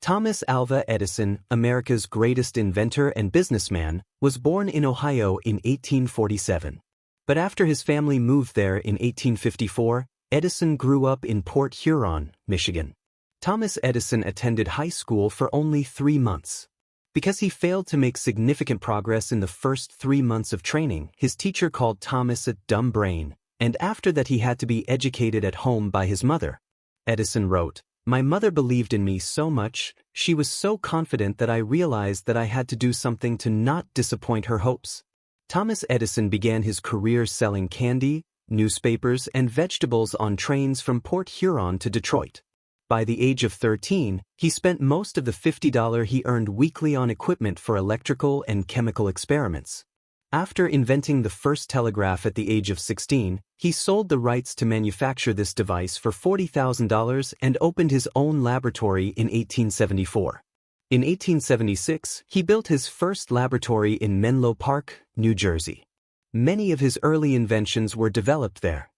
Thomas Alva Edison, America's greatest inventor and businessman, was born in Ohio in 1847. But after his family moved there in 1854, Edison grew up in Port Huron, Michigan. Thomas Edison attended high school for only 3 months. Because he failed to make significant progress in the first 3 months of training, his teacher called Thomas a dumb brain, and after that he had to be educated at home by his mother. Edison wrote, "My mother believed in me so much, she was so confident that I realized that I had to do something to not disappoint her hopes." Thomas Edison began his career selling candy, newspapers, and vegetables on trains from Port Huron to Detroit. By the age of 13, he spent most of the $50 he earned weekly on equipment for electrical and chemical experiments. After inventing the first telegraph at the age of 16, he sold the rights to manufacture this device for $40,000 and opened his own laboratory in 1874. In 1876, he built his first laboratory in Menlo Park, New Jersey. Many of his early inventions were developed there.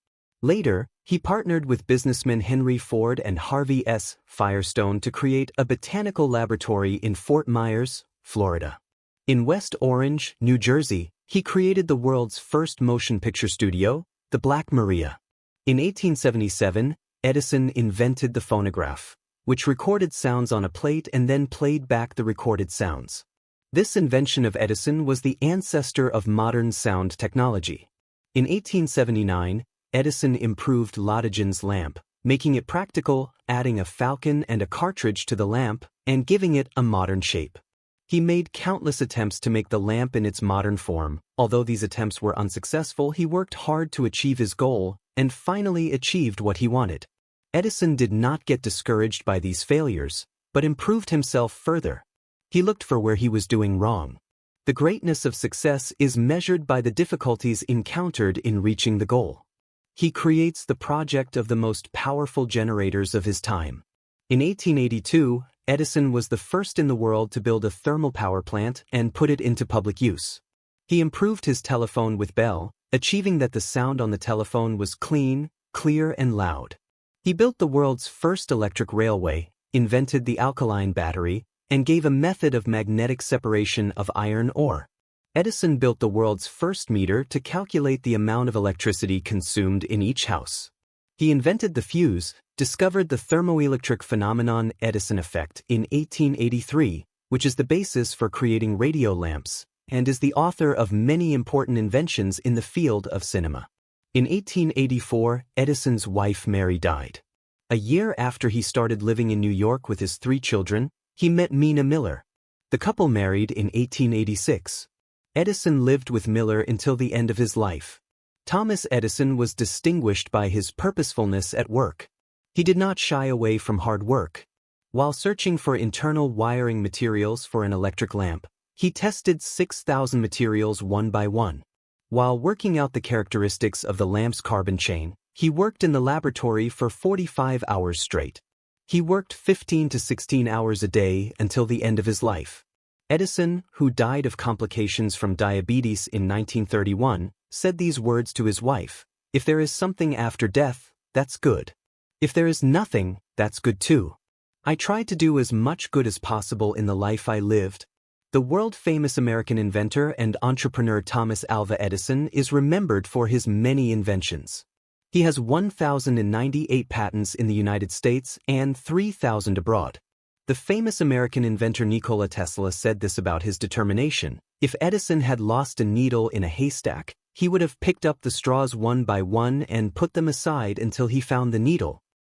Later, he partnered with businessmen Henry Ford and Harvey S. Firestone to create a botanical laboratory in Fort Myers, Florida. In West Orange, New Jersey, he created the world's first motion picture studio, the Black Maria. In 1877, Edison invented the phonograph, which recorded sounds on a plate and then played back the recorded sounds. This invention of Edison was the ancestor of modern sound technology. In 1879, Edison improved Lotigen's lamp, making it practical, adding a falcon and a cartridge to the lamp, and giving it a modern shape. He made countless attempts to make the lamp in its modern form. Although these attempts were unsuccessful, he worked hard to achieve his goal, and finally achieved what he wanted. Edison did not get discouraged by these failures, but improved himself further. He looked for where he was doing wrong. The greatness of success is measured by the difficulties encountered in reaching the goal. He creates the project of the most powerful generators of his time. In 1882, Edison was the first in the world to build a thermal power plant and put it into public use. He improved his telephone with Bell, achieving that the sound on the telephone was clean, clear, and loud. He built the world's first electric railway, invented the alkaline battery, and gave a method of magnetic separation of iron ore. Edison built the world's first meter to calculate the amount of electricity consumed in each house. He invented the fuse, discovered the thermoelectric phenomenon Edison effect in 1883, which is the basis for creating radio lamps, and is the author of many important inventions in the field of cinema. In 1884, Edison's wife Mary died. A year after he started living in New York with his 3 children, he met Mina Miller. The couple married in 1886. Edison lived with Miller until the end of his life. Thomas Edison was distinguished by his purposefulness at work. He did not shy away from hard work. While searching for internal wiring materials for an electric lamp, he tested 6,000 materials one by one. While working out the characteristics of the lamp's carbon chain, he worked in the laboratory for 45 hours straight. He worked 15 to 16 hours a day until the end of his life. Edison, who died of complications from diabetes in 1931, said these words to his wife: "If there is something after death, that's good. If there is nothing, that's good too. I tried to do as much good as possible in the life I lived." The world-famous American inventor and entrepreneur Thomas Alva Edison is remembered for his many inventions. He has 1,098 patents in the United States and 3,000 abroad. The famous American inventor Nikola Tesla said this about his determination: if Edison had lost a needle in a haystack, he would have picked up the straws one by one and put them aside until he found the needle.